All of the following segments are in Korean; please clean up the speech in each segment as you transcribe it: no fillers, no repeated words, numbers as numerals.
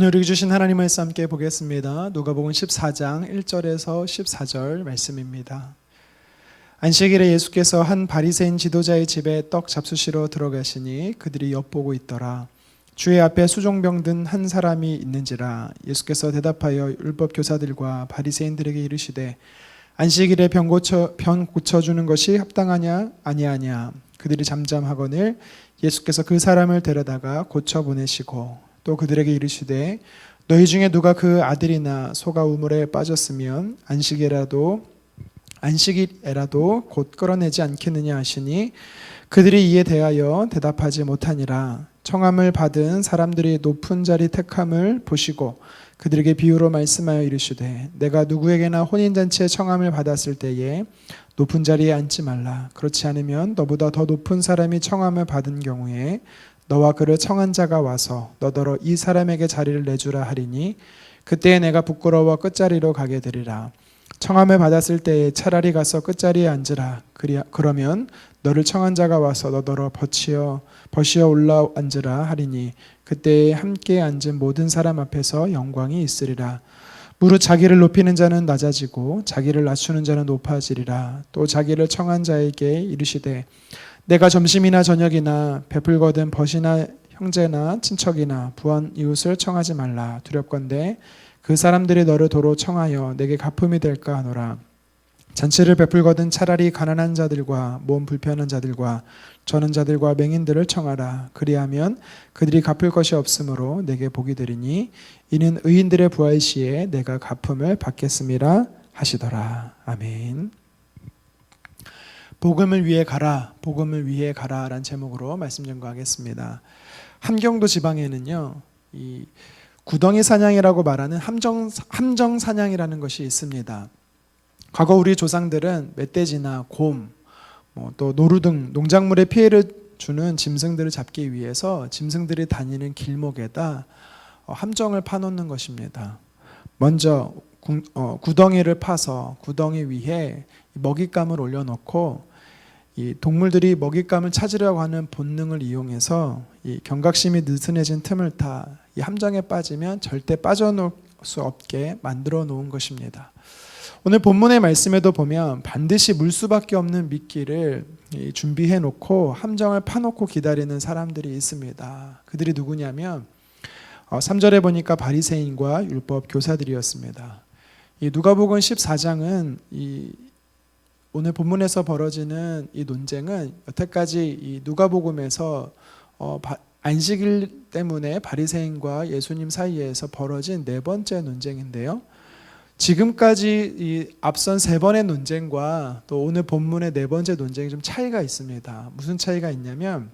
오늘 우리 주신 하나님 말씀 함께 보겠습니다. 누가복음 14장 1절에서 14절 말씀입니다. 안식일에 예수께서 한 바리새인 지도자의 집에 떡 잡수시러 들어가시니 그들이 엿보고 있더라. 주의 앞에 수종병 든 한 사람이 있는지라. 예수께서 대답하여 율법 교사들과 바리새인들에게 이르시되 안식일에 병 고쳐주는 것이 합당하냐 아니하냐. 그들이 잠잠하거늘 예수께서 그 사람을 데려다가 고쳐 보내시고 또 그들에게 이르시되 너희 중에 누가 그 아들이나 소가 우물에 빠졌으면 안식일에라도 곧 끌어내지 않겠느냐 하시니 그들이 이에 대하여 대답하지 못하니라. 청함을 받은 사람들이 높은 자리 택함을 보시고 그들에게 비유로 말씀하여 이르시되 내가 누구에게나 혼인잔치에 청함을 받았을 때에 높은 자리에 앉지 말라. 그렇지 않으면 너보다 더 높은 사람이 청함을 받은 경우에 너와 그를 청한 자가 와서 너더러 이 사람에게 자리를 내주라 하리니 그때에 내가 부끄러워 끝자리로 가게 되리라. 청함을 받았을 때에 차라리 가서 끝자리에 앉으라. 그러면 너를 청한 자가 와서 너더러 버시어 올라 앉으라 하리니 그때에 함께 앉은 모든 사람 앞에서 영광이 있으리라. 무릇 자기를 높이는 자는 낮아지고 자기를 낮추는 자는 높아지리라. 또 자기를 청한 자에게 이르시되 내가 점심이나 저녁이나 베풀거든 벗이나 형제나 친척이나 부한 이웃을 청하지 말라. 두렵건대 그 사람들이 너를 도로 청하여 내게 갚음이 될까 하노라. 잔치를 베풀거든 차라리 가난한 자들과 몸 불편한 자들과 저는 자들과 맹인들을 청하라. 그리하면 그들이 갚을 것이 없으므로 내게 복이 되리니 이는 의인들의 부활 시에 내가 갚음을 받겠음이라 하시더라. 아멘. 복음을 위해 가라, 복음을 위해 가라라는 제목으로 말씀 전거하겠습니다. 함경도 지방에는요, 이 구덩이 사냥이라고 말하는 함정 사냥이라는 것이 있습니다. 과거 우리 조상들은 멧돼지나 곰, 또 노루 등 농작물에 피해를 주는 짐승들을 잡기 위해서 짐승들이 다니는 길목에다 함정을 파놓는 것입니다. 먼저 구덩이를 파서 구덩이 위에 먹잇감을 올려놓고 이 동물들이 먹잇감을 찾으려고 하는 본능을 이용해서 이 경각심이 느슨해진 틈을 타 이 함정에 빠지면 절대 빠져나올 수 없게 만들어 놓은 것입니다. 오늘 본문의 말씀에도 보면 반드시 물 수밖에 없는 미끼를 준비해 놓고 함정을 파놓고 기다리는 사람들이 있습니다. 그들이 누구냐면 3절에 보니까 바리새인과 율법 교사들이었습니다. 이 누가복음 14장은 오늘 본문에서 벌어지는 이 논쟁은 여태까지 이 누가복음에서 안식일 때문에 바리새인과 예수님 사이에서 벌어진 네 번째 논쟁인데요. 지금까지 이 앞선 세 번의 논쟁과 또 오늘 본문의 네 번째 논쟁이 좀 차이가 있습니다. 무슨 차이가 있냐면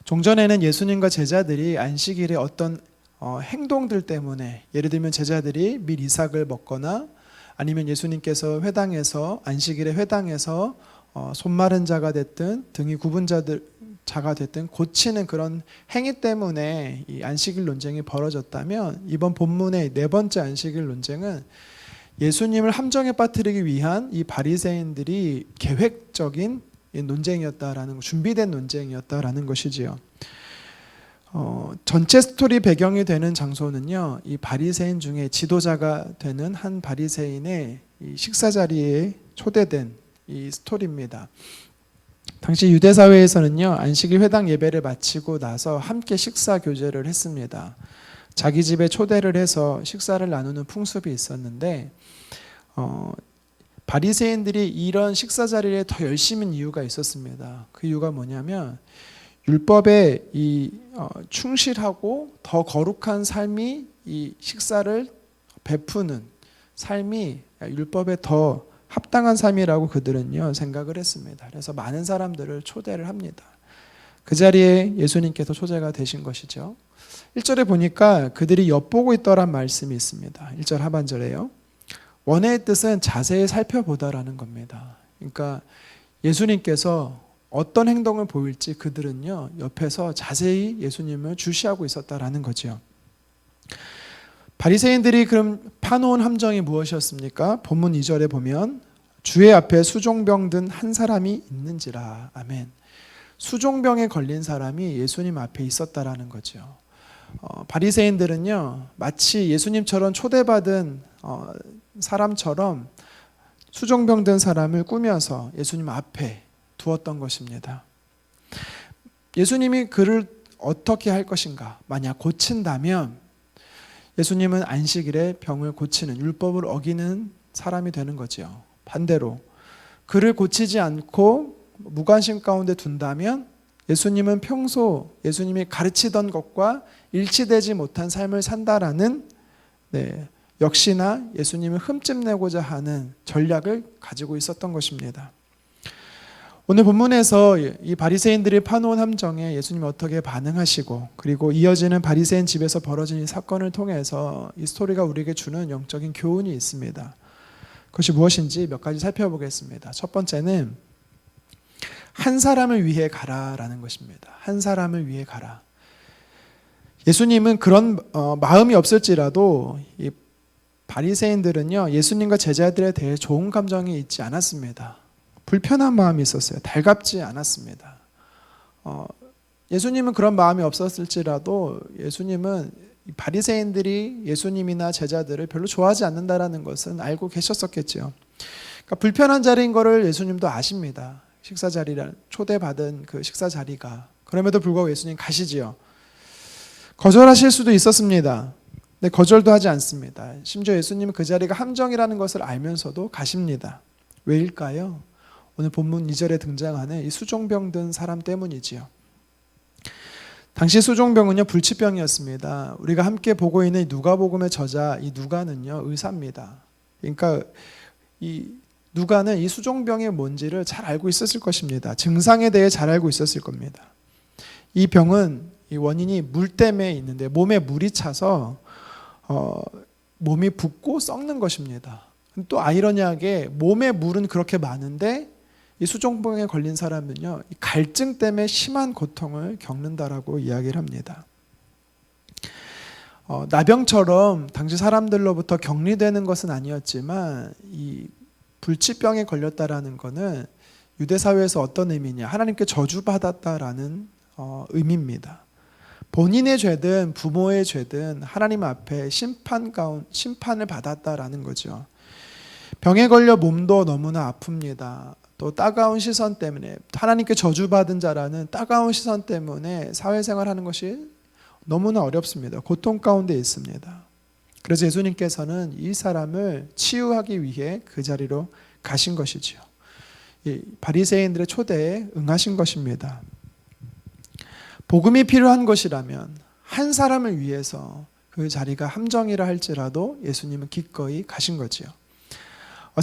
종전에는 예수님과 제자들이 안식일에 어떤 행동들 때문에 예를 들면 제자들이 밀 이삭을 먹거나 아니면 예수님께서 안식일에 회당에서 손 마른 자가 됐든 등이 굽은 자가 됐든 고치는 그런 행위 때문에 이 안식일 논쟁이 벌어졌다면 이번 본문의 네 번째 안식일 논쟁은 예수님을 함정에 빠뜨리기 위한 이 바리새인들이 계획적인 논쟁이었다라는 준비된 논쟁이었다라는 것이지요. 전체 스토리 배경이 되는 장소는요, 이 바리새인 중에 지도자가 되는 한 바리새인의 이 식사 자리에 초대된 이 스토리입니다. 당시 유대 사회에서는요, 안식일 회당 예배를 마치고 나서 함께 식사 교제를 했습니다. 자기 집에 초대를 해서 식사를 나누는 풍습이 있었는데 바리새인들이 이런 식사 자리에 더 열심인 이유가 있었습니다. 그 이유가 뭐냐면 율법에 충실하고 더 거룩한 삶이 이 식사를 베푸는 삶이 율법에 더 합당한 삶이라고 그들은요 생각을 했습니다. 그래서 많은 사람들을 초대를 합니다. 그 자리에 예수님께서 초대가 되신 것이죠. 1절에 보니까 그들이 엿보고 있더란 말씀이 있습니다. 1절 하반절에요. 원해의 뜻은 자세히 살펴보다라는 겁니다. 그러니까 예수님께서 어떤 행동을 보일지 그들은요 옆에서 자세히 예수님을 주시하고 있었다라는 거죠. 바리새인들이 그럼 파놓은 함정이 무엇이었습니까? 본문 2절에 보면 주의 앞에 수종병 든 한 사람이 있는지라. 아멘. 수종병에 걸린 사람이 예수님 앞에 있었다라는 거죠. 바리새인들은요 마치 예수님처럼 초대받은 사람처럼 수종병든 사람을 꾸며서 예수님 앞에 두었던 것입니다. 예수님이 그를 어떻게 할 것인가? 만약 고친다면 예수님은 안식일에 병을 고치는, 율법을 어기는 사람이 되는 거죠. 반대로 그를 고치지 않고 무관심 가운데 둔다면 예수님은 평소 예수님이 가르치던 것과 일치되지 못한 삶을 산다라는 역시나 예수님을 흠집내고자 하는 전략을 가지고 있었던 것입니다. 오늘 본문에서 이 바리새인들이 파놓은 함정에 예수님이 어떻게 반응하시고 그리고 이어지는 바리새인 집에서 벌어진 이 사건을 통해서 이 스토리가 우리에게 주는 영적인 교훈이 있습니다. 그것이 무엇인지 몇 가지 살펴보겠습니다. 첫 번째는 한 사람을 위해 가라라는 것입니다. 한 사람을 위해 가라. 예수님은 그런 마음이 없을지라도 이 바리새인들은요 예수님과 제자들에 대해 좋은 감정이 있지 않았습니다. 불편한 마음이 있었어요. 달갑지 않았습니다. 예수님은 그런 마음이 없었을지라도 예수님은 바리새인들이 예수님이나 제자들을 별로 좋아하지 않는다라는 것은 알고 계셨었겠죠. 그러니까 불편한 자리인 것을 예수님도 아십니다. 식사 자리란 초대받은 그 식사 자리가. 그럼에도 불구하고 예수님 가시지요. 거절하실 수도 있었습니다. 근데 거절도 하지 않습니다. 심지어 예수님은 그 자리가 함정이라는 것을 알면서도 가십니다. 왜일까요? 오늘 본문 2절에 등장하는 이 수종병 든 사람 때문이지요. 당시 수종병은요 불치병이었습니다. 우리가 함께 보고 있는 누가복음의 저자 이 누가는요 의사입니다. 그러니까 이 누가는 이 수종병이 뭔지를 잘 알고 있었을 것입니다. 증상에 대해 잘 알고 있었을 겁니다. 이 병은 이 원인이 물 때문에 있는데 몸에 물이 차서 몸이 붓고 썩는 것입니다. 또 아이러니하게 몸에 물은 그렇게 많은데 이 수종병에 걸린 사람은요 갈증 때문에 심한 고통을 겪는다라고 이야기를 합니다. 나병처럼 당시 사람들로부터 격리되는 것은 아니었지만 이 불치병에 걸렸다라는 것은 유대 사회에서 어떤 의미냐? 하나님께 저주받았다라는 의미입니다. 본인의 죄든 부모의 죄든 하나님 앞에 심판을 받았다라는 거죠. 병에 걸려 몸도 너무나 아픕니다. 또 따가운 시선 때문에 하나님께 저주받은 자라는 따가운 시선 때문에 사회생활하는 것이 너무나 어렵습니다. 고통 가운데 있습니다. 그래서 예수님께서는 이 사람을 치유하기 위해 그 자리로 가신 것이지요. 이 바리새인들의 초대에 응하신 것입니다. 복음이 필요한 것이라면 한 사람을 위해서 그 자리가 함정이라 할지라도 예수님은 기꺼이 가신 거지요.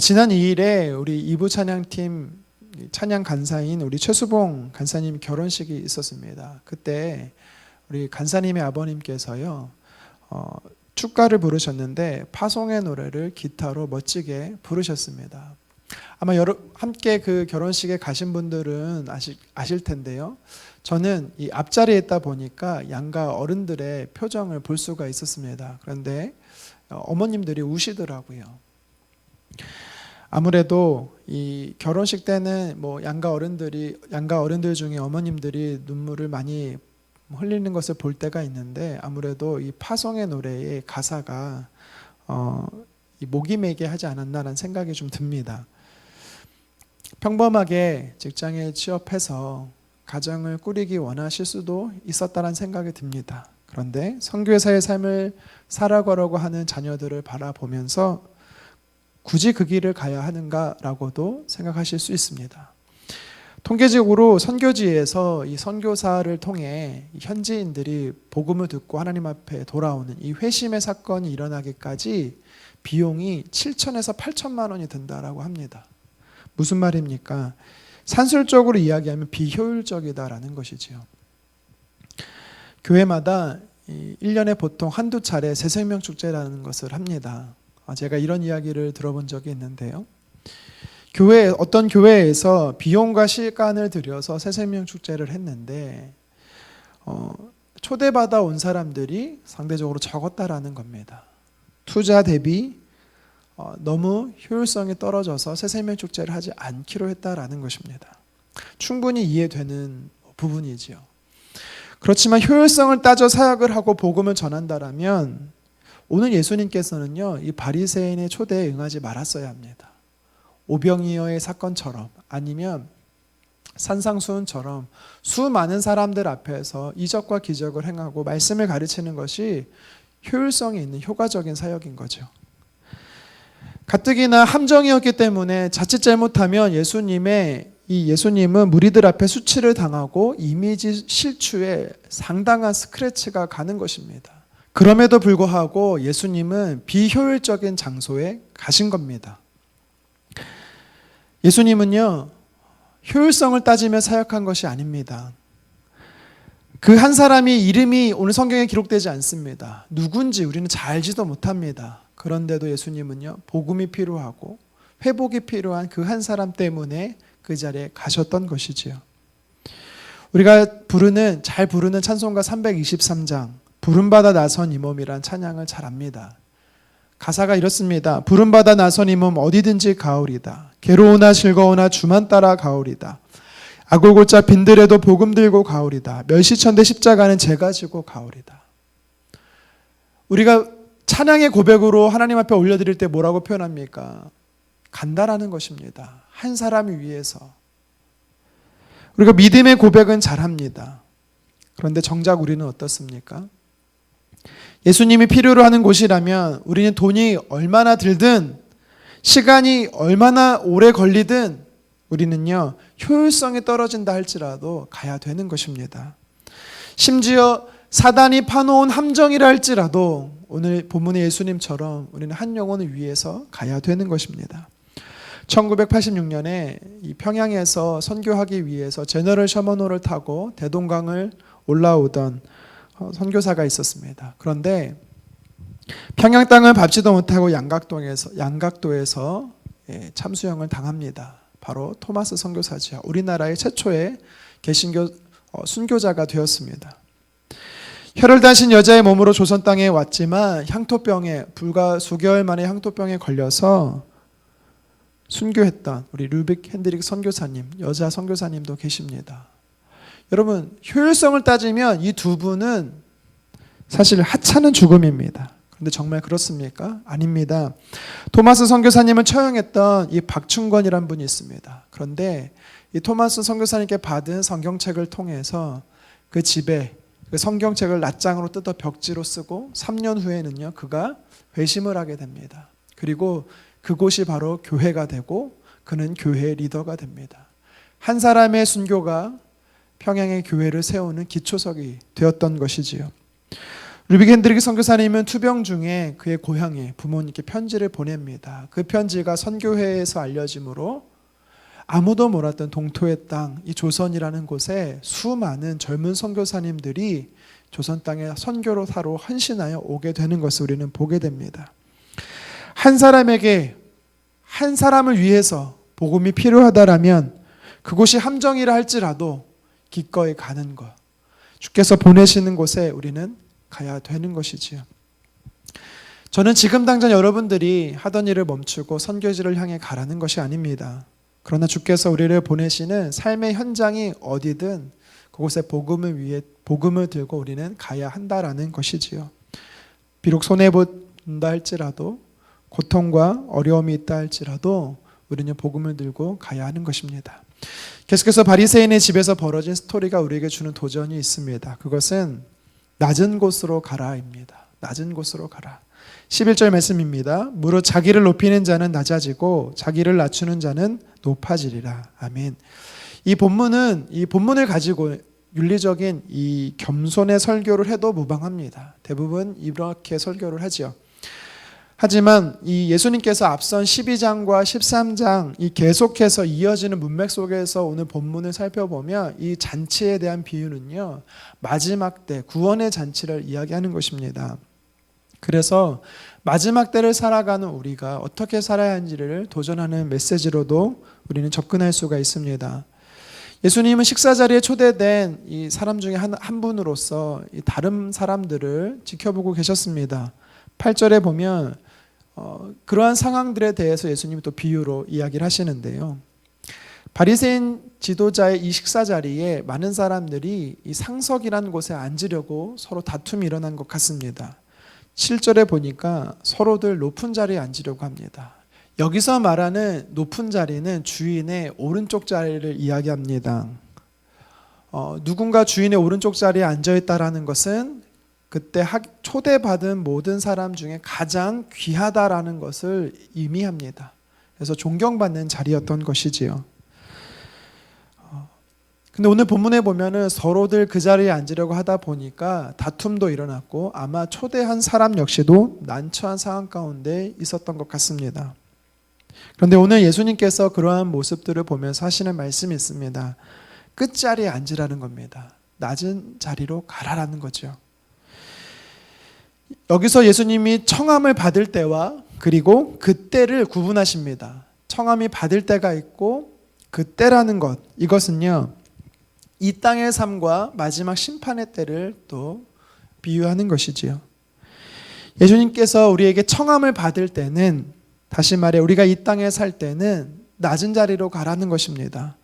지난 2일에 우리 2부 찬양팀 찬양 간사인 우리 최수봉 간사님 결혼식이 있었습니다. 그때 우리 간사님의 아버님께서요 축가를 부르셨는데 파송의 노래를 기타로 멋지게 부르셨습니다. 아마 함께 그 결혼식에 가신 분들은 아실 텐데요. 저는 이 앞자리에 있다 보니까 양가 어른들의 표정을 볼 수가 있었습니다. 그런데 어머님들이 우시더라고요. 아무래도 이 결혼식 때는 뭐 양가 어른들 중에 어머님들이 눈물을 많이 흘리는 것을 볼 때가 있는데 아무래도 이 파송의 노래의 가사가 이 목이 메게 하지 않았나라는 생각이 좀 듭니다. 평범하게 직장에 취업해서 가정을 꾸리기 원하실 수도 있었다는 생각이 듭니다. 그런데 선교사의 삶을 살아가려고 하는 자녀들을 바라보면서 굳이 그 길을 가야 하는가라고도 생각하실 수 있습니다. 통계적으로 선교지에서 이 선교사를 통해 현지인들이 복음을 듣고 하나님 앞에 돌아오는 이 회심의 사건이 일어나기까지 비용이 7천에서 8천만 원이 든다라고 합니다. 무슨 말입니까? 산술적으로 이야기하면 비효율적이다라는 것이지요. 교회마다 1년에 보통 한두 차례 새생명 축제라는 것을 합니다. 제가 이런 이야기를 들어본 적이 있는데요. 어떤 교회에서 비용과 시간을 들여서 새생명 축제를 했는데 초대받아 온 사람들이 상대적으로 적었다라는 겁니다. 투자 대비 너무 효율성이 떨어져서 새생명 축제를 하지 않기로 했다라는 것입니다. 충분히 이해되는 부분이지요. 그렇지만 효율성을 따져 사역을 하고 복음을 전한다라면 오늘 예수님께서는요, 이 바리새인의 초대에 응하지 말았어야 합니다. 오병이어의 사건처럼 아니면 산상수훈처럼 수많은 사람들 앞에서 이적과 기적을 행하고 말씀을 가르치는 것이 효율성이 있는 효과적인 사역인 거죠. 가뜩이나 함정이었기 때문에 자칫 잘못하면 예수님은 무리들 앞에 수치를 당하고 이미지 실추에 상당한 스크래치가 가는 것입니다. 그럼에도 불구하고 예수님은 비효율적인 장소에 가신 겁니다. 예수님은요, 효율성을 따지며 사역한 것이 아닙니다. 그 한 사람이 이름이 오늘 성경에 기록되지 않습니다. 누군지 우리는 잘 알지도 못합니다. 그런데도 예수님은요, 복음이 필요하고 회복이 필요한 그 한 사람 때문에 그 자리에 가셨던 것이지요. 우리가 잘 부르는 찬송가 323장 부름받아 나선 이 몸이란 찬양을 잘 압니다. 가사가 이렇습니다. 부름받아 나선 이 몸 어디든지 가오리다. 괴로우나 즐거우나 주만 따라 가오리다. 아골골자 빈들에도 복음 들고 가오리다. 멸시천대 십자가는 제가 지고 가오리다. 우리가 찬양의 고백으로 하나님 앞에 올려드릴 때 뭐라고 표현합니까? 간다라는 것입니다. 한 사람을 위해서. 우리가 믿음의 고백은 잘합니다. 그런데 정작 우리는 어떻습니까? 예수님이 필요로 하는 곳이라면 우리는 돈이 얼마나 들든 시간이 얼마나 오래 걸리든 우리는요, 효율성이 떨어진다 할지라도 가야 되는 것입니다. 심지어 사단이 파놓은 함정이라 할지라도 오늘 본문의 예수님처럼 우리는 한 영혼을 위해서 가야 되는 것입니다. 1986년에 이 평양에서 선교하기 위해서 제너럴 셔먼호를 타고 대동강을 올라오던 선교사가 있었습니다. 그런데 평양 땅을 밟지도 못하고 양각도에서 참수형을 당합니다. 바로 토마스 선교사죠. 우리나라의 최초의 개신교 순교자가 되었습니다. 혈혈단신 여자의 몸으로 조선 땅에 왔지만 불과 수개월 만에 향토병에 걸려서 순교했던 우리 루빅 핸드릭 선교사님, 여자 선교사님도 계십니다. 여러분, 효율성을 따지면 이 두 분은 사실 하찮은 죽음입니다. 그런데 정말 그렇습니까? 아닙니다. 토마스 선교사님을 처형했던 이 박충권이라는 분이 있습니다. 그런데 이 토마스 선교사님께 받은 성경책을 통해서 그 집에 그 성경책을 낱장으로 뜯어 벽지로 쓰고 3년 후에는요, 그가 회심을 하게 됩니다. 그리고 그곳이 바로 교회가 되고 그는 교회의 리더가 됩니다. 한 사람의 순교가 평양의 교회를 세우는 기초석이 되었던 것이지요. 루빅 핸드릭 선교사님은 투병 중에 그의 고향에 부모님께 편지를 보냅니다. 그 편지가 선교회에서 알려지므로 아무도 몰랐던 동토의 땅, 이 조선이라는 곳에 수많은 젊은 선교사님들이 조선 땅에 선교로 사로 헌신하여 오게 되는 것을 우리는 보게 됩니다. 한 사람에게, 한 사람을 위해서 복음이 필요하다라면 그곳이 함정이라 할지라도 기꺼이 가는 것, 주께서 보내시는 곳에 우리는 가야 되는 것이지요. 저는 지금 당장 여러분들이 하던 일을 멈추고 선교지를 향해 가라는 것이 아닙니다. 그러나 주께서 우리를 보내시는 삶의 현장이 어디든 그곳에 복음을 들고 우리는 가야 한다라는 것이지요. 비록 손해본다 할지라도, 고통과 어려움이 있다 할지라도 우리는 복음을 들고 가야 하는 것입니다. 계속해서 바리새인의 집에서 벌어진 스토리가 우리에게 주는 도전이 있습니다. 그것은 낮은 곳으로 가라입니다. 낮은 곳으로 가라. 11절 말씀입니다. 무릇 자기를 높이는 자는 낮아지고 자기를 낮추는 자는 높아지리라. 아멘. 이 본문을 가지고 윤리적인 이 겸손의 설교를 해도 무방합니다. 대부분 이렇게 설교를 하죠. 하지만 이 예수님께서 앞선 12장과 13장 이 계속해서 이어지는 문맥 속에서 오늘 본문을 살펴보면 이 잔치에 대한 비유는요, 마지막 때 구원의 잔치를 이야기하는 것입니다. 그래서 마지막 때를 살아가는 우리가 어떻게 살아야 하는지를 도전하는 메시지로도 우리는 접근할 수가 있습니다. 예수님은 식사 자리에 초대된 이 사람 중에 한 분으로서 이 다른 사람들을 지켜보고 계셨습니다. 8절에 보면 그러한 상황들에 대해서 예수님이 또 비유로 이야기를 하시는데요. 바리새인 지도자의 이 식사 자리에 많은 사람들이 이 상석이라는 곳에 앉으려고 서로 다툼이 일어난 것 같습니다. 7절에 보니까 서로들 높은 자리에 앉으려고 합니다. 여기서 말하는 높은 자리는 주인의 오른쪽 자리를 이야기합니다. 누군가 주인의 오른쪽 자리에 앉아있다라는 것은 그때 초대받은 모든 사람 중에 가장 귀하다라는 것을 의미합니다. 그래서 존경받는 자리였던 것이지요. 근데 오늘 본문에 보면은 서로들 그 자리에 앉으려고 하다 보니까 다툼도 일어났고 아마 초대한 사람 역시도 난처한 상황 가운데 있었던 것 같습니다. 그런데 오늘 예수님께서 그러한 모습들을 보면서 하시는 말씀이 있습니다. 끝자리에 앉으라는 겁니다. 낮은 자리로 가라라는 거죠. 여기서 예수님이 청함을 받을 때와 그리고 그때를 구분하십니다. 청함이 받을 때가 있고 그때라는 것, 이것은요 이 땅의 삶과 마지막 심판의 때를 또 비유하는 것이지요. 예수님께서 우리에게 청함을 받을 때는, 다시 말해 우리가 이 땅에 살 때는 낮은 자리로 가라는 것입니다.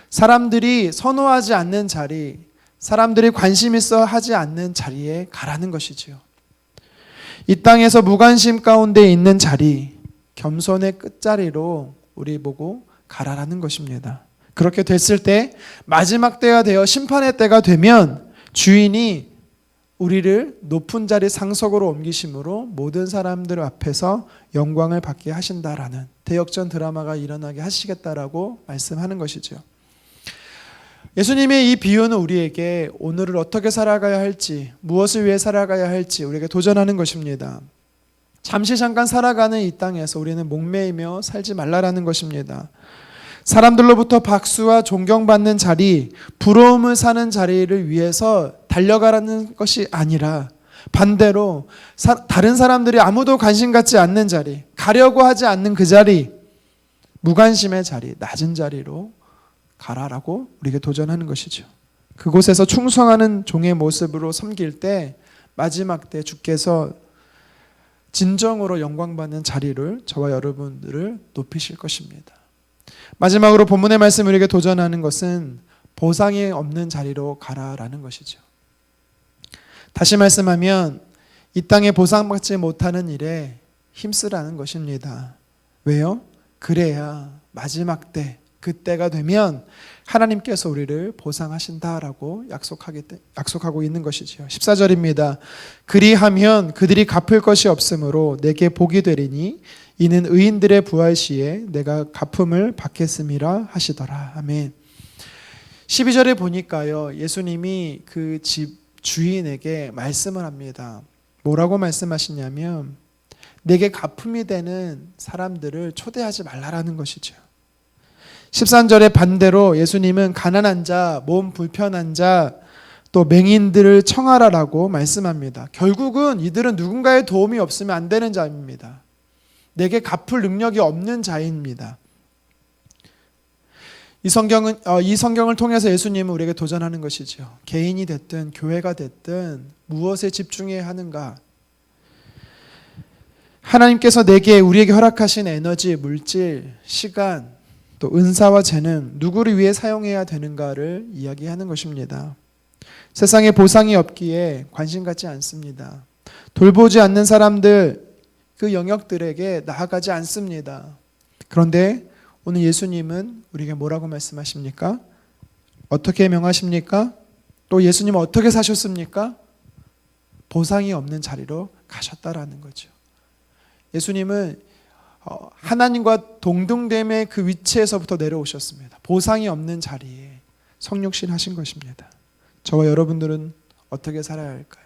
사람들이 선호하지 않는 자리, 사람들이 관심 있어 하지 않는 자리에 가라는 것이지요. 이 땅에서 무관심 가운데 있는 자리, 겸손의 끝자리로 우리 보고 가라라는 것입니다. 그렇게 됐을 때 마지막 때가 되어 심판의 때가 되면 주인이 우리를 높은 자리 상석으로 옮기심으로 모든 사람들 앞에서 영광을 받게 하신다라는 대역전 드라마가 일어나게 하시겠다라고 말씀하는 것이죠. 예수님의 이 비유는 우리에게 오늘을 어떻게 살아가야 할지, 무엇을 위해 살아가야 할지 우리에게 도전하는 것입니다. 잠시 잠깐 살아가는 이 땅에서 우리는 목매이며 살지 말라라는 것입니다. 사람들로부터 박수와 존경받는 자리, 부러움을 사는 자리를 위해서 달려가라는 것이 아니라 반대로 다른 사람들이 아무도 관심 갖지 않는 자리, 가려고 하지 않는 그 자리, 무관심의 자리, 낮은 자리로 가라라고 우리에게 도전하는 것이죠. 그곳에서 충성하는 종의 모습으로 섬길 때 마지막 때 주께서 진정으로 영광받는 자리를 저와 여러분들을 높이실 것입니다. 마지막으로 본문의 말씀 우리에게 도전하는 것은 보상이 없는 자리로 가라라는 것이죠. 다시 말씀하면 이 땅에 보상받지 못하는 일에 힘쓰라는 것입니다. 왜요? 그래야 마지막 때, 그때가 되면 하나님께서 우리를 보상하신다라고 약속하고 있는 것이죠. 14절입니다. 그리하면 그들이 갚을 것이 없으므로 내게 복이 되리니 이는 의인들의 부활 시에 내가 갚음을 받겠음이라 하시더라. 아멘. 12절에 보니까요, 예수님이 그 집 주인에게 말씀을 합니다. 뭐라고 말씀하시냐면 내게 갚음이 되는 사람들을 초대하지 말라라는 것이죠. 13절에 반대로 예수님은 가난한 자, 몸 불편한 자, 또 맹인들을 청하라라고 말씀합니다. 결국은 이들은 누군가의 도움이 없으면 안 되는 자입니다. 내게 갚을 능력이 없는 자입니다. 이 성경을 통해서 예수님은 우리에게 도전하는 것이죠. 개인이 됐든 교회가 됐든 무엇에 집중해야 하는가? 하나님께서 우리에게 허락하신 에너지, 물질, 시간, 또 은사와 재능, 누구를 위해 사용해야 되는가를 이야기하는 것입니다. 세상에 보상이 없기에 관심 갖지 않습니다. 돌보지 않는 사람들, 그 영역들에게 나아가지 않습니다. 그런데 오늘 예수님은 우리에게 뭐라고 말씀하십니까? 어떻게 명하십니까? 또 예수님은 어떻게 사셨습니까? 보상이 없는 자리로 가셨다라는 거죠. 예수님은 하나님과 동등됨의 그 위치에서부터 내려오셨습니다. 보상이 없는 자리에 성육신 하신 것입니다. 저와 여러분들은 어떻게 살아야 할까요?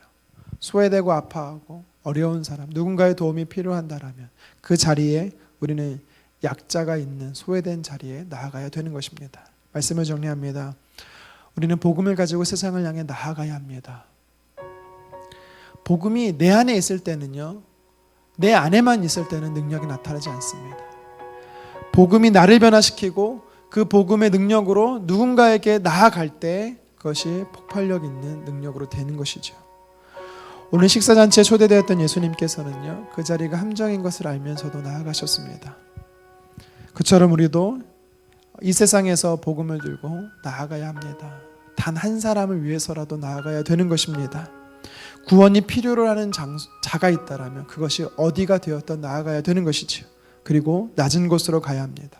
소외되고 아파하고 어려운 사람, 누군가의 도움이 필요한다라면 그 자리에 우리는 약자가 있는 소외된 자리에 나아가야 되는 것입니다. 말씀을 정리합니다. 우리는 복음을 가지고 세상을 향해 나아가야 합니다. 복음이 내 안에 있을 때는요, 내 안에만 있을 때는 능력이 나타나지 않습니다. 복음이 나를 변화시키고 그 복음의 능력으로 누군가에게 나아갈 때 그것이 폭발력 있는 능력으로 되는 것이죠. 오늘 식사잔치에 초대되었던 예수님께서는요, 그 자리가 함정인 것을 알면서도 나아가셨습니다. 그처럼 우리도 이 세상에서 복음을 들고 나아가야 합니다. 단 한 사람을 위해서라도 나아가야 되는 것입니다. 구원이 필요로 하는 자가 있다라면 그것이 어디가 되었든 나아가야 되는 것이지요. 그리고 낮은 곳으로 가야 합니다.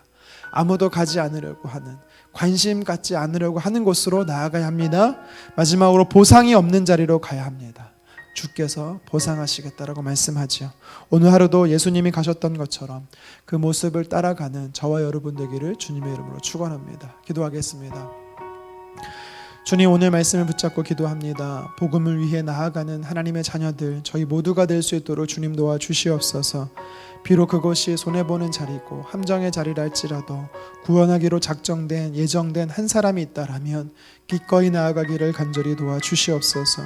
아무도 가지 않으려고 하는, 관심 갖지 않으려고 하는 곳으로 나아가야 합니다. 마지막으로 보상이 없는 자리로 가야 합니다. 주께서 보상하시겠다라고 말씀하지요. 오늘 하루도 예수님이 가셨던 것처럼 그 모습을 따라가는 저와 여러분 되기를 주님의 이름으로 축원합니다. 기도하겠습니다. 주님, 오늘 말씀을 붙잡고 기도합니다. 복음을 위해 나아가는 하나님의 자녀들 저희 모두가 될 수 있도록 주님 도와주시옵소서. 비록 그것이 손해보는 자리고 함정의 자리라 할지라도 구원하기로 작정된 예정된 한 사람이 있다라면 기꺼이 나아가기를 간절히 도와주시옵소서.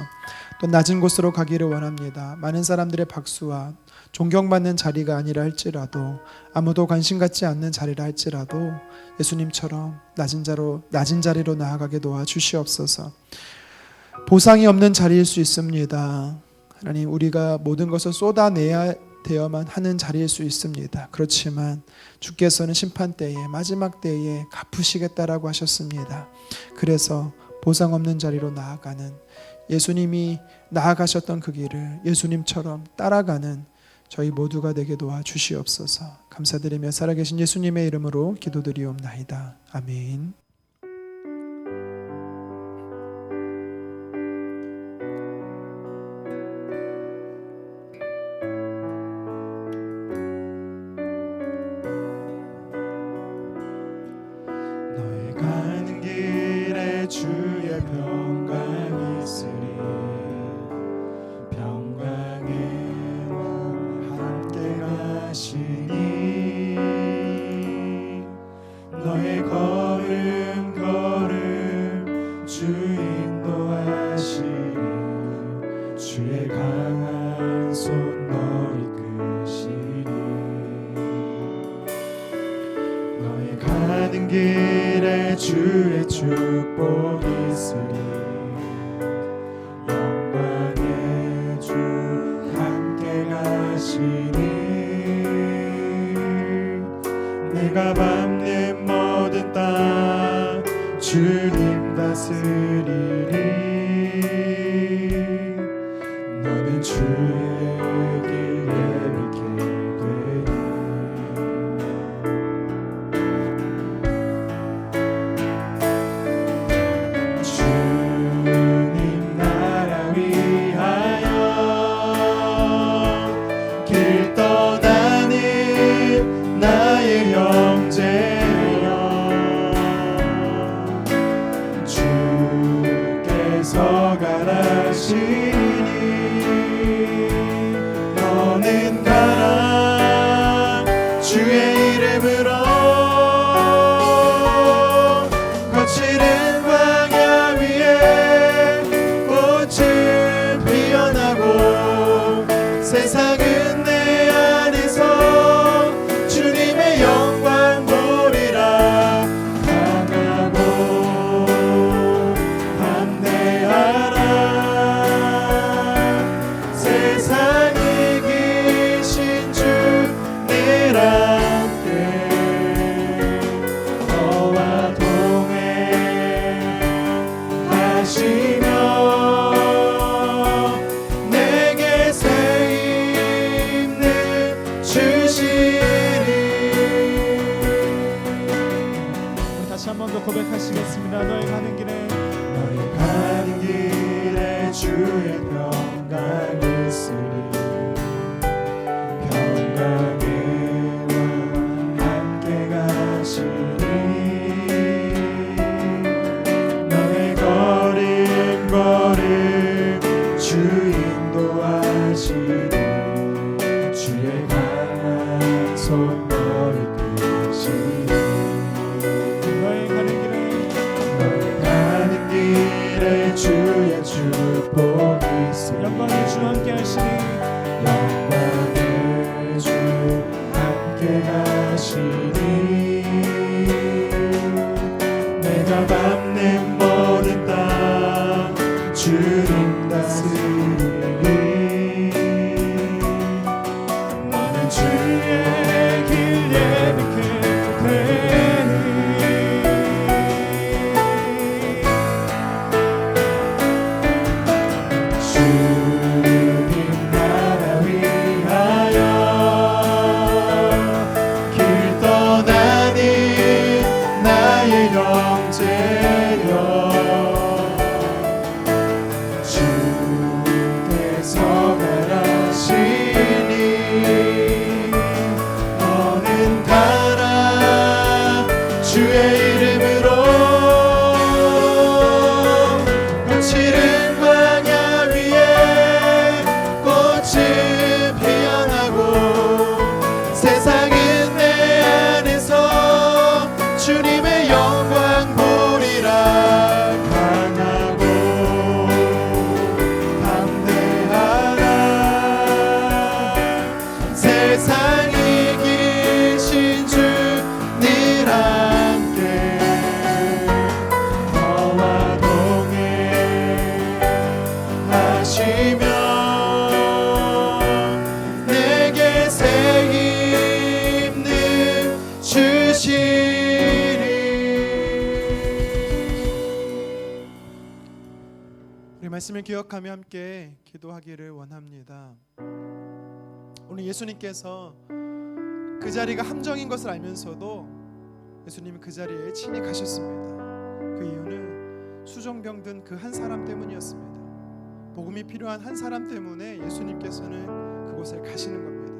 또 낮은 곳으로 가기를 원합니다. 많은 사람들의 박수와 존경받는 자리가 아니라 할지라도 아무도 관심 갖지 않는 자리라 할지라도 예수님처럼 낮은 자리로 나아가게 도와주시옵소서. 보상이 없는 자리일 수 있습니다. 하나님, 우리가 모든 것을 쏟아내야 되어만 하는 자리일 수 있습니다. 그렇지만 주께서는 심판 때에 마지막 때에 갚으시겠다라고 하셨습니다. 그래서 보상 없는 자리로 나아가는 예수님이 나아가셨던 그 길을 예수님처럼 따라가는 저희 모두가 되게 도와주시옵소서. 감사드리며 살아계신 예수님의 이름으로 기도드리옵나이다. 아멘. 너의 가는 길에 주의 평강이 있으리. 평강의 함께 가시니 너의 걸음 주 인도하시니 주의 강한 손 너 이끄시니 너의 가는 길에 주의 축복이 있으리. 영광의 주 함께 가시니 내가 밟는 모든 땅 주님 다스리리. 너는 주의 길 예비케 되리. 주님 나라 위하여 길 떠나는 나의 형제여, 주께서 가라시니 너는 가라. 주의 이름으로 거칠은 광야 위에 꽃은 피어나고 세상은 내 안에서 주님의 영광 보리라. 강하고 담대하라. 세상 이기신 주 늘 함께 너와 동행하시며 내게 새 힘을 주시리. 다시 한 번 더 고백하시겠습니다. 너의 가는 길에 너의 가는 길에 주의 평강이 있으리. 평강의 왕 함께 가시리. 너의 걸음 주 인도하시리. 주의 강한 손 너 이끄시리. 너의 가는 길에 너의 가는 길에 주의 축복이 있으리. 영광의 주 함께 하시니 영광의 주 함께 가시니 내가 밟는 모든 땅 주님 다스리니. 너는 주의 길 예비케 되니 형제여 주께서 가라시니 너는 가라 주의 이름으로 거칠은 광야 위에 꽃은 피어나고 세상은 내 안에서 주님의 영광 보리라 강하고 담대하라 세상이 이기신 주 늘 함께 너와 동행하시며 내게 새 힘을 주시리. 우리 말씀을 기억하며 함께 기도하기를 원합니다. 오늘 예수님께서 그 자리가 함정인 것을 알면서도 예수님이 그 자리에 친히 가셨습니다. 그 이유는 수정병 든 그 한 사람 때문이었습니다. 복음이 필요한 한 사람 때문에 예수님께서는 그곳에 가시는 겁니다.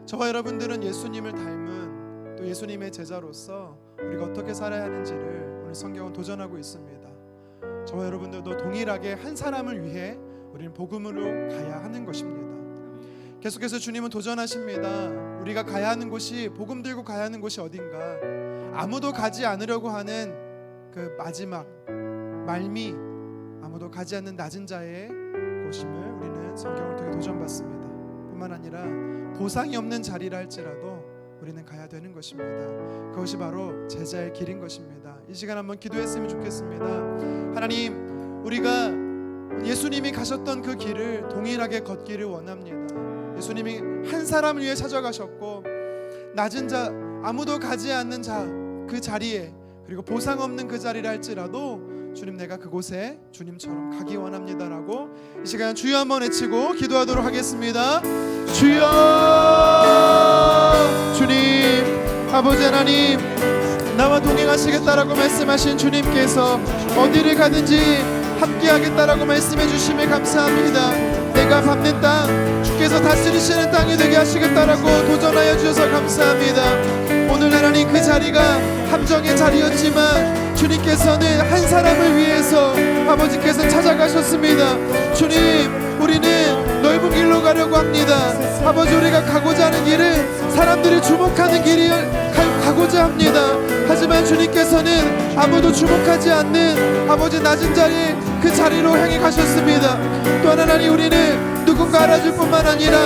저와 여러분들은 예수님을 닮은 또 예수님의 제자로서 우리가 어떻게 살아야 하는지를 오늘 성경은 도전하고 있습니다. 저와 여러분들도 동일하게 한 사람을 위해 우리는 복음으로 가야 하는 것입니다. 계속해서 주님은 도전하십니다. 우리가 가야 하는 곳이, 복음 들고 가야 하는 곳이 어딘가? 아무도 가지 않으려고 하는 그 마지막 말미, 아무도 가지 않는 낮은 자의 곳임을 우리는 성경을 통해 도전받습니다. 뿐만 아니라 보상이 없는 자리라 할지라도 우리는 가야 되는 것입니다. 그것이 바로 제자의 길인 것입니다. 이 시간 한번 기도했으면 좋겠습니다. 하나님, 우리가 예수님이 가셨던 그 길을 동일하게 걷기를 원합니다. 예수님이 한 사람을 위해 찾아가셨고 낮은 자, 아무도 가지 않는 자, 그 자리에, 그리고 보상 없는 그 자리라 할지라도 주님, 내가 그곳에 주님처럼 가기 원합니다라고 이 시간 주여 한번 외치고 기도하도록 하겠습니다. 주여, 주님, 아버지 하나님, 나와 동행하시겠다라고 말씀하신 주님께서 어디를 가든지 함께하겠다라고 말씀해 주심에 감사합니다. 내가 밟는 땅, 주께서 다스리시는 땅이 되게 하시겠다라고 도전하여 주셔서 감사합니다. 오늘 하나님, 그 자리가 함정의 자리였지만 주님께서는 한 사람을 위해서 아버지께서 찾아가셨습니다. 주님, 우리는 넓은 길로 가려고 합니다. 아버지, 우리가 가고자 하는 길은 사람들이 주목하는 길이 가고자 합니다. 하지만 주님께서는 아무도 주목하지 않는 아버지 낮은 자리, 그 자리로 향해 가셨습니다. 또한 하나님, 우리는 누군가 알아줄 뿐만 아니라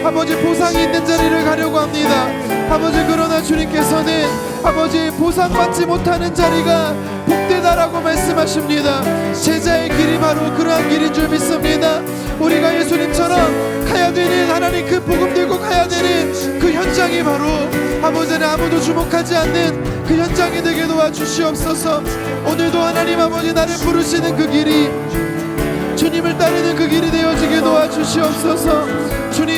아버지 보상이 있는 자리를 가려고 합니다. 아버지, 그러나 주님께서는 아버지 보상받지 못하는 자리가 복되다라고 말씀하십니다. 제자의 길이 바로 그러한 길인 줄 믿습니다. 우리가 예수님처럼 가야 되는, 하나님 그 복음 들고 가야 되는 그 현장이 바로 아버지는 아무도 주목하지 않는 그 현장이 되게 도와주시옵소서. 오늘도 하나님 아버지, 나를 부르시는 그 길이 주님을 따르는 그 길이 되어지게 도와주시옵소서. 주님,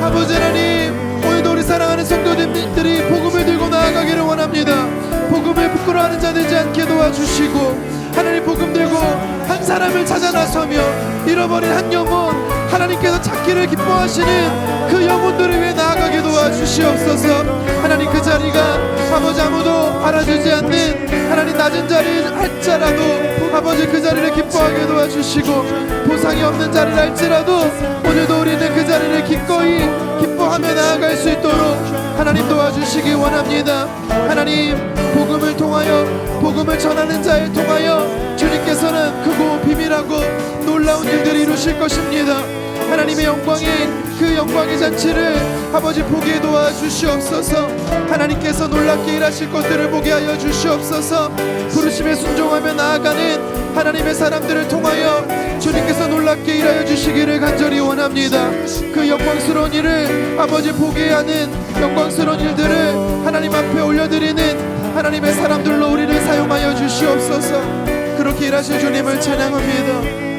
아버지 하나님, 오늘도 우리 사랑하는 성도님들이 복음을 들고 나아가기를 원합니다. 복음을 부끄러워하는 자 되지 않게 도와주시고, 하나님 복음 들고 한 사람을 찾아 나서며 잃어버린 한 영혼, 하나님께서 찾기를 기뻐하시는 그 영혼들을 위해 나아가게 도와주시옵소서. 하나님, 그 자리가 아버지 아무도 알아주지 않는 하나님 낮은 자리 할지라도 아버지 그 자리를 기뻐하게 도와주시고, 보상이 없는 자리를 할지라도 오늘도 우리는 그 자리를 기꺼이 기뻐하며 나아갈 수 있도록 하나님 도와주시기 원합니다. 하나님, 복음을 통하여, 복음을 전하는 자를 통하여 주님께서는 크고 비밀하고 놀라운 일들을 이루실 것입니다. 하나님의 영광인 그 영광의 잔치를 아버지 보게 도와주시옵소서. 하나님께서 놀랍게 일하실 것들을 보게 하여 주시옵소서. 부르심에 순종하며 나아가는 하나님의 사람들을 통하여 주님께서 놀랍게 일하여 주시기를 간절히 원합니다. 그 영광스러운 일을 아버지 보게 하는 영광스러운 일들을 하나님 앞에 올려드리는 하나님의 사람들로 우리를 사용하여 주시옵소서. 그렇게 일하실 주님을 찬양합니다.